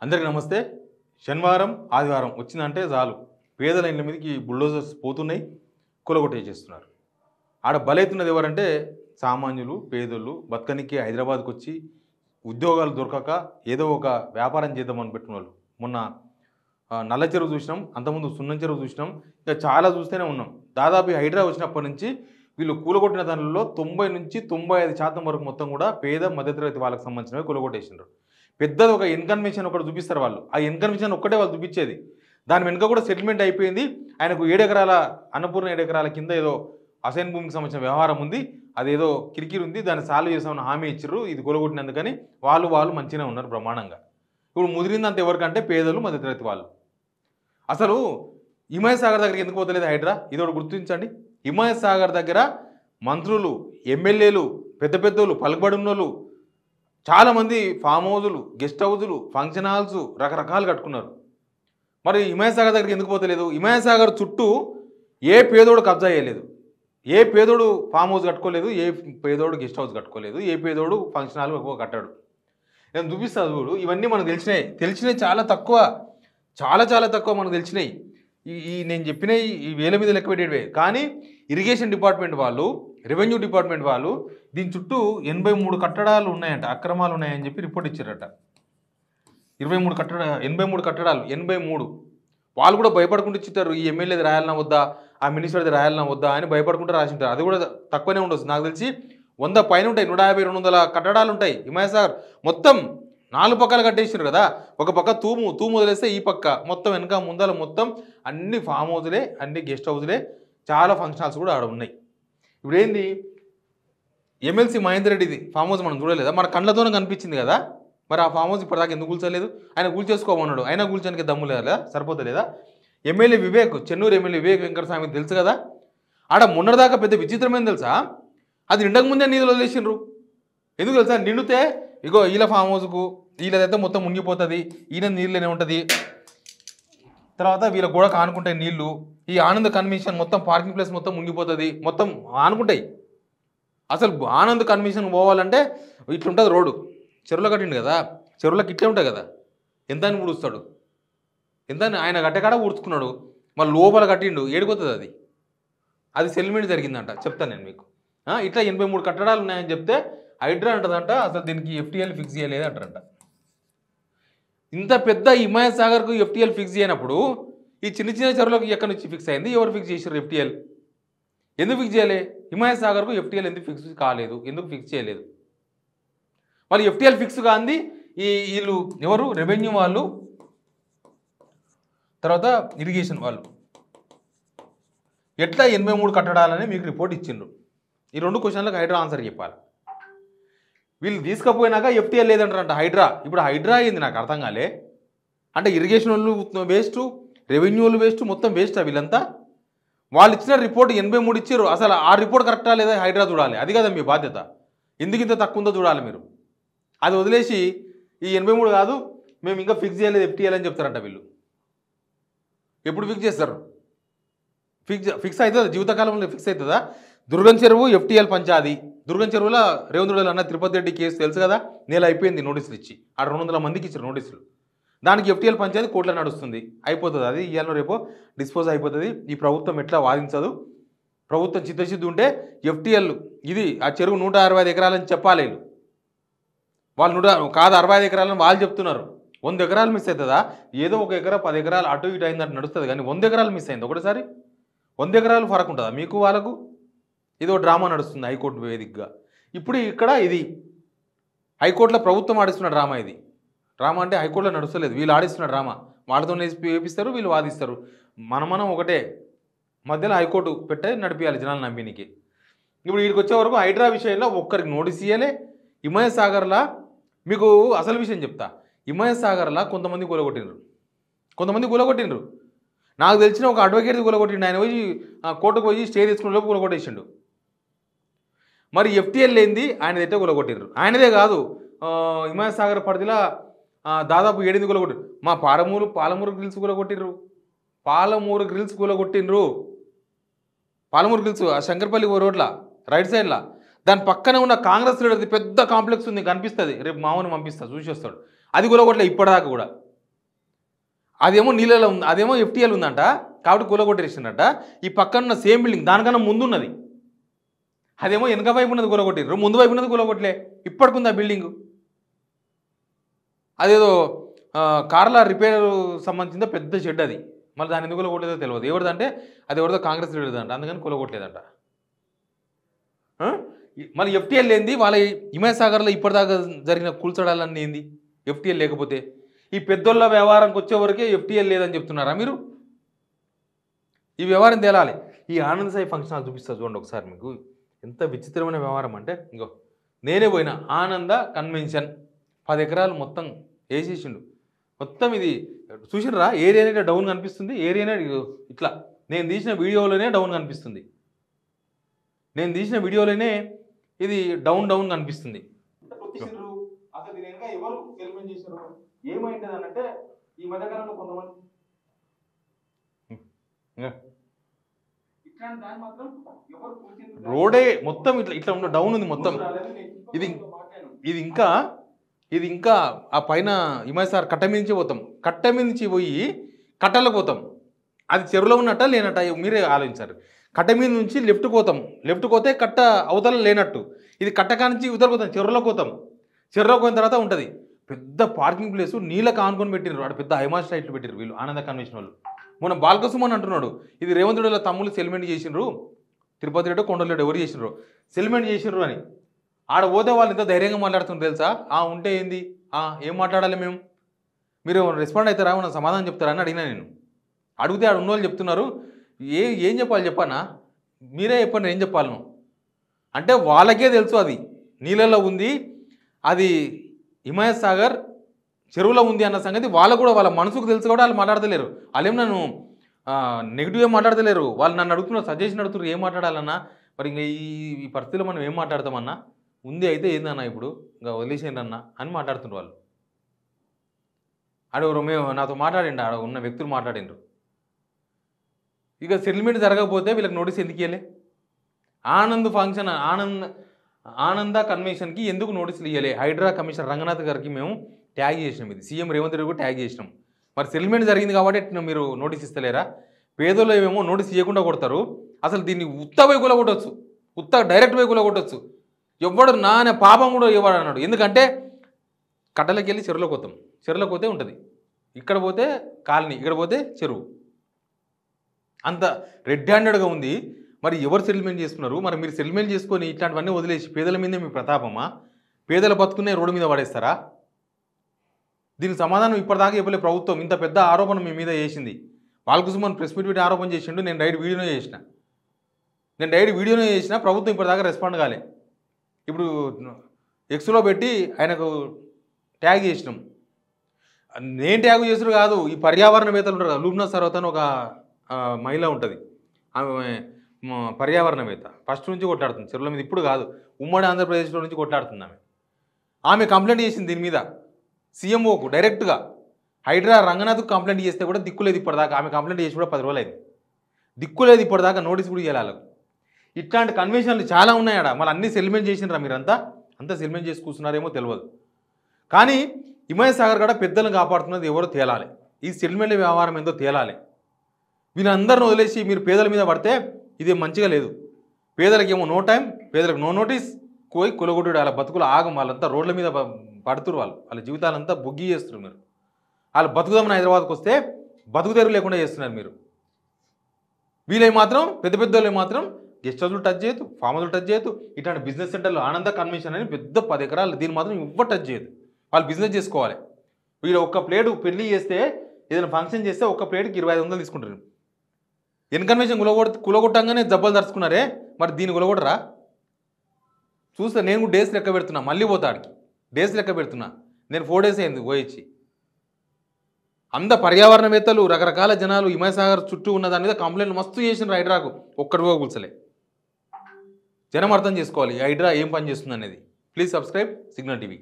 అందరికీ నమస్తే. శనివారం, ఆదివారం వచ్చిందంటే చాలు పేదల ఇండ్ల మీదకి బుల్డోజర్స్ పోతున్నాయి, కూలగొట్టేసేస్తున్నారు. ఆడ బలైతున్నది ఎవరంటే సామాన్యులు, పేదోళ్ళు బతకనికి హైదరాబాద్కి వచ్చి ఉద్యోగాలు దొరకక ఏదో ఒక వ్యాపారం చేద్దామని పెట్టుకున్నారు. మొన్న నల్ల చెరువు చూసినాం, అంతకుముందు సున్నం చెరువు చూసినాం, ఇంకా చాలా చూస్తూనే ఉన్నాం. దాదాపు హైడ్రా వచ్చినప్పటి నుంచి వీళ్ళు కూలగొట్టిన దానిలో 90 నుంచి 95% వరకు మొత్తం కూడా పేద మధ్యతరగతి వాళ్ళకి సంబంధించినవి కూలగొట్టేసినారు. పెద్దది ఒక ఇన్కన్వెన్షన్ ఒకటి చూపిస్తారు వాళ్ళు. ఆ ఇన్కన్వెన్షన్ ఒక్కటే వాళ్ళు చూపించేది. దాని వెనుక కూడా సెటిల్మెంట్ అయిపోయింది. ఆయనకు 7 ఎకరాల అన్నపూర్ణ 7 ఎకరాల కింద ఏదో అసైన్ భూమికి సంబంధించిన వ్యవహారం ఉంది, అదేదో కిరికిరి ఉంది, దాన్ని సాల్వ్ చేసామని హామీ ఇచ్చారు. ఇది కూలగొట్టినందుకని వాళ్ళు మంచిగానే ఉన్నారు బ్రహ్మాండంగా. ఇప్పుడు ముదిరిందంత ఎవరికంటే పేదలు మధ్యతరగతి వాళ్ళు. అసలు హిమాయత్ సాగర్ దగ్గరికి ఎందుకు పోతలేదు హైడ్రా? ఇది ఒకటి గుర్తించండి. హిమాయత్ సాగర్ దగ్గర మంత్రులు, ఎమ్మెల్యేలు, పెద్ద పెద్దోళ్ళు, పలుకుబడి ఉన్నోళ్ళు చాలామంది ఫామ్ హౌజులు, గెస్ట్ హౌజులు, ఫంక్షన్ హాల్స్ రకరకాలు కట్టుకున్నారు. మరి హిమాయత్ సాగర్ దగ్గరికి ఎందుకు పోతలేదు? హిమాయత్ సాగర్ చుట్టూ ఏ పేదోడు కబ్జా చేయలేదు, ఏ పేదోడు ఫామ్ హౌస్ కట్టుకోలేదు, ఏ పేదోడు గెస్ట్ హౌస్ కట్టుకోలేదు, ఏ పేదోడు ఫంక్షన్ హాల్ ఎక్కువ కట్టాడు. నేను చూపిస్తా చూడు. ఇవన్నీ మనకు తెలిసినాయి చాలా తక్కువ, చాలా తక్కువ మనకు తెలిసినాయి. ఈ నేను చెప్పినవి ఈ వేల మీద లెక్క పెట్టేవే. కానీ ఇరిగేషన్ డిపార్ట్మెంట్ వాళ్ళు, రెవెన్యూ డిపార్ట్మెంట్ వాళ్ళు దీని చుట్టూ 83 కట్టడాలు ఉన్నాయంట, అక్రమాలు ఉన్నాయని చెప్పి రిపోర్ట్ ఇచ్చారట. 83 కట్టడాలు 83. వాళ్ళు కూడా భయపడుకుంటూ ఇచ్చారు. ఈ ఎమ్మెల్యేది రాయాలన్నా వద్దా, ఆ మినిస్టర్ది రాయాలన్నా వద్దా అని భయపడుకుంటూ రాసింటారు. అది కూడా తక్కువనే ఉండొచ్చు, నాకు తెలిసి 100 పైన ఉంటాయి. 150-200 కట్టడాలు ఉంటాయి. హిమాయత్ సాగర్ మొత్తం 4 పక్కలు కట్టేసారు కదా. ఒక పక్క తూము వదిలేస్తే ఈ పక్క మొత్తం వెనక ముందల మొత్తం అన్ని ఫామ్ హౌస్లే, అన్ని గెస్ట్ హౌస్లే, చాలా ఫంక్షన్ హాల్స్ కూడా ఆడ ఉన్నాయి. ఇప్పుడు ఏంది, ఎమ్మెల్సీ మహేందర్ రెడ్డిది ఫామ్ హౌస్ మనం చూడలేదా? మన కళ్ళతోనే కనిపించింది కదా. మరి ఆ ఫామ్ హౌస్ ఇప్పటిదాకా ఎందుకు కూల్చలేదు? ఆయన కూల్చేసుకోమన్నాడు, అయినా కూల్చడానికి దమ్ము లేదా? సరిపోతలేదా? ఎమ్మెల్యే వివేక్, చెన్నూరు ఎమ్మెల్యే వివేక్ వెంకటస్వామి తెలుసు కదా. ఆడ మొన్నటిదాకా పెద్ద విచిత్రమైన తెలుసా, అది నిండక ముందే నీళ్ళు వదిలేసిండ్రు. ఎందుకు తెలుసా? నిండితే ఇగో వీళ్ళ ఫామ్ హౌస్కు వీళ్ళదైతే మొత్తం మునిగిపోతుంది, ఈయన నీళ్ళనే ఉంటుంది, తర్వాత వీళ్ళ గోడ ఆనుకుంటాయి నీళ్లు, ఈ ఆనంద్ కన్వెన్షన్ మొత్తం పార్కింగ్ ప్లేస్ మొత్తం మునిగిపోతుంది, మొత్తం ఆనుకుంటాయి. అసలు ఆనంద్ కన్వెన్షన్ పోవాలంటే ఇట్లుంటుంది రోడ్డు. చెరువులో కట్టిండు కదా, చెరువులోకి ఇట్లే ఉంటాయి కదా, ఎంత అని ఊడుస్తాడు, ఎంత ఆయన గట్టెకాడ ఊడ్చుకున్నాడు, మళ్ళీ లోపల కట్టిండు, ఏడిపోతుంది అది సెటిల్మెంట్ జరిగిందంట. చెప్తాను నేను మీకు. ఇట్లా 83 కట్టడాలు ఉన్నాయని చెప్తే హైడ్రా అంటదంట అసలు దీనికి ఎఫ్టీఎల్ ఫిక్స్ చేయలేదు అంటారంట. ఇంత పెద్ద హిమాయత్ సాగర్కు ఎఫ్టీఎల్ ఫిక్స్ చేయనప్పుడు ఈ చిన్న చెరువులకు ఎక్కడి నుంచి ఫిక్స్ అయింది? ఎవరు ఫిక్స్ చేశారు ఎఫ్టీఎల్? ఎందుకు ఫిక్స్ చేయలే? హిమాయత్ సాగర్కు ఎఫ్టీఎల్ ఎందుకు ఫిక్స్ కాలేదు, ఎందుకు ఫిక్స్ చేయలేదు? వాళ్ళు ఎఫ్టీఎల్ ఫిక్స్ కాంది వీళ్ళు ఎవరు? రెవెన్యూ వాళ్ళు, తర్వాత ఇరిగేషన్ వాళ్ళు. ఎట్లా 83 కట్టడాలని మీకు రిపోర్ట్ ఇచ్చిండ్రు? ఈ 2 క్వశ్చన్లకు హైడ్రా ఆన్సర్ చెప్పాలి. వీళ్ళు తీసుకపోయినాక ఎఫ్టీఎల్ లేదంటారంట హైడ్రా. ఇప్పుడు హైడ్రా అయింది నాకు అర్థం కాలే. అంటే ఇరిగేషన్ వాళ్ళు వేస్ట్, రెవెన్యూ వాళ్ళు వేస్ట్, మొత్తం వేస్టా వీళ్ళంతా? వాళ్ళు ఇచ్చిన రిపోర్ట్ 83 ఇచ్చారు. అసలు ఆ రిపోర్ట్ కరెక్టా లేదా హైడ్రా చూడాలి. అది కదా మీ బాధ్యత. ఎందుకు ఇంత తక్కువ ఉందో చూడాలి మీరు. అది వదిలేసి ఈ 83 కాదు మేము ఇంకా ఫిక్స్ చేయలేదు ఎఫ్టీఎల్ అని చెప్తారంట వీళ్ళు. ఎప్పుడు ఫిక్స్ చేస్తారు? ఫిక్స్ అవుతుందా? జీవితకాలంలో ఫిక్స్ అవుతుందా? దుర్గం చెరువు ఎఫ్టీఎల్ పంచాది. దుర్గం చెరువులో రేవంత్ రెడ్డి అన్న తిరుపతి రెడ్డి కేసు తెలుసు కదా, నెల అయిపోయింది నోటీసులు ఇచ్చి. ఆ 200 మందికి ఇచ్చారు నోటీసులు. దానికి ఎఫ్టీఎల్ పంచాయతీ కోర్టులో నడుస్తుంది, అయిపోతుంది. అది ఇవాళ రేపో డిస్పోజ్ అయిపోతుంది. ఈ ప్రభుత్వం ఎట్లా వాదించదు. ప్రభుత్వం చిత్తశుద్ధి ఉంటే ఎఫ్టీఎల్ ఇది ఆ చెరువు 165 ఎకరాలని చెప్పాలి. వాళ్ళు 65 ఎకరాలని వాళ్ళు చెప్తున్నారు. 100 ఎకరాలు మిస్ అవుతుందా? ఏదో 1 ఎకరా 10 ఎకరాలు అటు ఇటు అయిందంటే నడుస్తుంది, కానీ 100 ఎకరాలు మిస్ అయింది ఒకటిసారి. 100 ఎకరాలు ఫరక్ ఉంటుందా మీకు వాళ్ళకు? ఇదో డ్రామా నడుస్తుంది హైకోర్టు వేదికగా. ఇప్పుడు ఇక్కడ ఇది హైకోర్టులో ప్రభుత్వం ఆడిస్తున్న డ్రామా. ఇది డ్రామా అంటే హైకోర్టులో నడుస్తలేదు, వీళ్ళు ఆడిస్తున్న డ్రామా. వాళ్ళతో వేపిస్తారు, వీళ్ళు వాదిస్తారు. మనం ఒకటే, మధ్యలో హైకోర్టు పెట్టే నడిపించాలి జనాలు నమ్మినికి. ఇప్పుడు వీడికి వచ్చే వరకు హైడ్రా విషయంలో ఒక్కరికి నోటీస్ ఇవ్వలే. హిమాయత్ సాగర్లా మీకు అసలు విషయం చెప్తా. హిమాయత్ సాగర్లా కొంతమంది కూలగొట్టిండ్రు. నాకు తెలిసిన ఒక అడ్వకేట్ కూలగొట్టిండు. ఆయన పోయి కోర్టుకు పోయి స్టే తీసుకునే లోపు కూలగొట్టేసిండు. మరి ఎఫ్టీఎల్ లేనిది ఆయన ఎట్టే కూలగొట్టిండ్రు. ఆయనదే కాదు, హిమాయత్ సాగర్ పరిధిలో దాదాపు 7 కూలగొట్టిండ్రు. మా పాలమూరు గ్రిల్స్ కూలగొట్టిండ్రు. పాలమూరు గ్రిల్స్ ఆ శంకర్పల్లి రోడ్ల రైట్ సైడ్లో దాని పక్కనే ఉన్న కాంగ్రెస్ లీడర్ది పెద్ద కాంప్లెక్స్ ఉంది, కనిపిస్తుంది. రేపు మామూలు పంపిస్తా, చూసి వస్తాడు. అది కూలగొట్టలే ఇప్పటిదాకా కూడా. అదేమో నీళ్ళలో ఉంది, అదేమో ఎఫ్టీఎల్ ఉందంట కాబట్టి కూలగొట్టేసిందట. ఈ పక్కన ఉన్న సేమ్ బిల్డింగ్ దానికన్నా ముందున్నది, అదేమో వెనక వైపు ఉన్నది కూలగొట్టిర్రు, ముందు వైపు ఉన్నది కూలగొట్టలే. ఇప్పటికుంది ఆ బిల్డింగు. అదేదో కార్ల రిపేర్ సంబంధించిన పెద్ద షెడ్ అది. మళ్ళీ దాన్ని ఎందుకు కూలగొట్టలేదో తెలియదు. ఎవరిదంటే అది ఎవరిదో కాంగ్రెస్ లీడర్దంట, అందుకని కూలగొట్టలేదంట. మళ్ళీ ఎఫ్టీఎల్ ఏంది, వాళ్ళ హిమాయసాగర్లో ఇప్పటిదాకా జరిగిన కూల్చడాలన్నీ ఏంది ఎఫ్టీఎల్ లేకపోతే? ఈ పెద్దోళ్ళ వ్యవహారంకి వచ్చేవరకే ఎఫ్టీఎల్ లేదని చెప్తున్నారా మీరు? ఈ వ్యవహారం తేలాలి. ఈ ఆనంద్ సాయి ఫంక్షన్ హాల్ చూపిస్తా చూడండి ఒకసారి, మీకు ఎంత విచిత్రమైన వ్యవహారం అంటే, ఇంకో నేనే పోయినా ఆనంద కన్వెన్షన్ 10 ఎకరాలు మొత్తం వేసేసిండు. మొత్తం ఇది చూసినరా, ఏరియానే డౌన్ కనిపిస్తుంది, ఏరియానే ఇట్లా నేను తీసిన వీడియోలోనే డౌన్ కనిపిస్తుంది, నేను తీసిన వీడియోలోనే ఇది డౌన్ కనిపిస్తుంది. అసలు దీని వెనక ఎవరు సెల్మెంట్ చేశారు, ఏమైంది అంటే ఈ మధ్యకాలంలో కొంతమంది రోడే మొత్తం ఇట్లా ఇట్లా ఉన్న డౌన్ ఉంది మొత్తం. ఇది ఇంకా ఆ పైన హిమాయసాగర్ కట్ట మీద నుంచి పోతాం, కట్ట మీద నుంచి పోయి కట్టలకు పోతాం. అది చెరువులో ఉన్నట్ట లేనట్ట మీరే ఆలోచించారు. కట్ట మీద నుంచి లెఫ్ట్ పోతాం, లెఫ్ట్ పోతే కట్ట అవతల లేనట్టు. ఇది కట్టకా నుంచి ఇవతల పోతాం, చెరువులోకి పోతాం. చెరువులోకి పోయిన తర్వాత ఉంటుంది పెద్ద పార్కింగ్ ప్లేసు, నీళ్ళకి ఆనుకొని పెట్టినారు. అక్కడ పెద్ద హైమాస్ లైట్లు పెట్టారు వీళ్ళు ఆనంద కన్వెన్షన్ వాళ్ళు. మొన్న బాలకసుమన్ అంటున్నాడు, ఇది రేవంత్ రెడ్డి తమ్ముళ్ళు సెల్మెంట్ చేసినారు, తిరుపతి రెడ్డి కొండలరెడ్డి ఎవరు చేసినారు, సెల్మెంట్ చేసినారు అని. ఆడ పోతే వాళ్ళు ఎంత ధైర్యంగా మాట్లాడుతున్నారు తెలుసా? ఉంటే ఏంది, ఏం మాట్లాడాలి మేము, మీరు రెస్పాండ్ అవుతారా, మన సమాధానం చెప్తారా అని అడిగినా నేను. అడిగితే ఆడ ఉన్నోళ్ళు చెప్తున్నారు, ఏం చెప్పాలి చెప్పానా, మీరే చెప్పండి ఏం చెప్పాలను అంటే. వాళ్ళకే తెలుసు అది నీళ్ళల్లో ఉంది, అది హిమాయసాగర్ చెరువులో ఉంది అన్న సంగతి వాళ్ళకు కూడా, వాళ్ళ మనసుకు తెలుసు కూడా వాళ్ళు మాట్లాడతలేరు. వాళ్ళేం నన్ను నెగిటివ్ ఏం మాట్లాడతలేరు, వాళ్ళు నన్ను అడుగుతున్నారు, సజెషన్ అడుగుతున్నారు ఏం మాట్లాడాలన్నా. మరి ఇంకా ఈ పరిస్థితిలో మనం ఏం మాట్లాడతామన్నా, ఉంది అయితే ఏందన్నా ఇప్పుడు ఇంకా వదిలేసేయండి అన్న అని మాట్లాడుతున్నారు వాళ్ళు. ఆడెవరు మేము నాతో మాట్లాడిండు, ఆడ ఉన్న వ్యక్తులు మాట్లాడిండ్రు. ఇక సెటిల్మెంట్ జరగకపోతే వీళ్ళకి నోటీస్ ఎందుకు ఇవ్వలే? ఆనంద్ ఫంక్షన్ ఆనంద కన్వెన్షన్కి ఎందుకు నోటీసులు ఇవ్వలే? హైడ్రా కమిషనర్ రంగనాథ్ గారికి మేము ట్యాగ్ చేసినాం, ఇది సీఎం రేవంత్ రెడ్డి కూడా ట్యాగ్ చేసినాం. మరి సెటిల్మెంట్ జరిగింది కాబట్టి మీరు నోటీస్ ఇస్తలేరా? పేదోళ్ళు ఏమేమో నోటీస్ ఇవ్వకుండా కొడతారు. అసలు దీన్ని ఉత్త వైకులో కొట్టవచ్చు, ఉత్త డైరెక్ట్ వైకులో కొట్టవచ్చు. ఎవ్వడు నా అనే పాపం కూడా ఇవ్వడు అన్నాడు. ఎందుకంటే కట్టలకి వెళ్ళి చెరువులోకి పోతాం, చెరువులోకి పోతే ఉంటుంది, ఇక్కడ పోతే కాలనీ, ఇక్కడ పోతే చెరువు, అంత రెడ్ హ్యాండెడ్గా ఉంది. మరి ఎవరు సెటిల్మెంట్ చేసుకున్నారు? మరి మీరు సెటిల్మెంట్ చేసుకొని ఇట్లాంటివన్నీ వదిలేసి పేదల మీదే మీ ప్రతాపమా? పేదల బతుకునే రోడ్డు మీద పడేస్తారా? దీనికి సమాధానం ఇప్పటిదాకా చెప్పలే ప్రభుత్వం. ఇంత పెద్ద ఆరోపణ మీ మీద చేసింది. బాలకృష్ణ ప్రెస్ మీట్ పెట్టి ఆరోపణ చేసిండు, నేను డైరెక్ట్ వీడియోనే చేసిన, ప్రభుత్వం ఇప్పటిదాకా రెస్పాండ్ కాలే. ఇప్పుడు ఎక్స్లో పెట్టి ఆయనకు ట్యాగ్ చేసినాం. నేను ట్యాగ్ చేసుడు కాదు, ఈ పర్యావరణవేత్తలు ఉంటారు కదా, లూబ్నా సర్వత్ అని ఒక మహిళ ఉంటుంది, ఆమె పర్యావరణవేత్త, ఫస్ట్ నుంచి కొట్లాడుతుంది చెరువుల మీద. ఇప్పుడు కాదు, ఉమ్మడి ఆంధ్రప్రదేశ్లో నుంచి కొట్లాడుతుంది ఆమె కంప్లైంట్ చేసింది దీని మీద సీఎంఓకు డైరెక్ట్గా. హైడ్రా రంగనాథ్కు కంప్లైంట్ చేస్తే కూడా దిక్కులేదు ఇప్పటిదాకా. ఆమె కంప్లైంట్ చేసి కూడా 10 రోజులు అయింది, దిక్కులేదు ఇప్పటిదాకా, నోటీస్ కూడా ఇవ్వాలి వాళ్ళకు. ఇట్లాంటి కన్వెన్షన్లు చాలా ఉన్నాయట. మళ్ళీ అన్నీ సెటిల్మెంట్ చేసినారా మీరంతా? అంతా సెటిల్మెంట్ చేసి కూర్చున్నారేమో తెలియదు. కానీ హిమాయసాగర్ కూడా పెద్దలను కాపాడుతున్నది ఎవరో తేలాలి, ఈ సెటిల్మెంట్ వ్యవహారం ఏందో తేలాలి. వీళ్ళందరిని వదిలేసి మీరు పేదల మీద పడితే ఇది మంచిగా లేదు. పేదలకు ఏమో నో టైం, పేదలకు నో నోటీస్, కోయి కులగొట్టుడు, వాళ్ళ బతుకులు ఆగం. వాళ్ళంతా రోడ్ల మీద పడుతురు, వాళ్ళ జీవితాలంతా బుగ్గి చేస్తున్నారు. మీరు వాళ్ళు బతుకుదామని హైదరాబాద్కి వస్తే బతుకుదేరు లేకుండా చేస్తున్నారు మీరు. వీళ్ళవి మాత్రం పెద్ద వాళ్ళు మాత్రం గెస్ట్ హౌస్లు టచ్ చేయదు, ఫామ్ హౌస్లు టచ్ చేయదు. ఇట్లాంటి బిజినెస్ సెంటర్లు ఆనంద కన్వెన్షన్ అని పెద్ద 10 ఎకరాలు, దీన్ని మాత్రం ఎవ్వరు టచ్ చేయదు. వాళ్ళు బిజినెస్ చేసుకోవాలి. వీళ్ళు ఒక్క ప్లేటు పెళ్లి చేస్తే, ఏదైనా ఫంక్షన్ చేస్తే ఒక్క ప్లేట్కి 2500 తీసుకుంటారు. కన్వెన్షన్ కులగొట్టంగానే జబ్బలు తరుచుకున్నారే, మరి దీన్ని కులగొట్టరా? చూస్తే నేను కూడా డేస్ లెక్క పెడుతున్నా, మళ్ళీ పోతాడికి డేస్ లెక్క పెడుతున్నా. నేను 4 డేస్ అయింది పోయిచ్చి. అంత పర్యావరణవేత్తలు, రకరకాల జనాలు హిమాయసాగర్ చుట్టూ ఉన్న దాని మీద కంప్లైంట్ మస్తు చేసిన హైడ్రాకు, ఒక్కడు కూడా కూల్చలే. జనం అర్థం చేసుకోవాలి హైడ్రా ఏం పని చేస్తుంది అనేది. Please subscribe signal TV.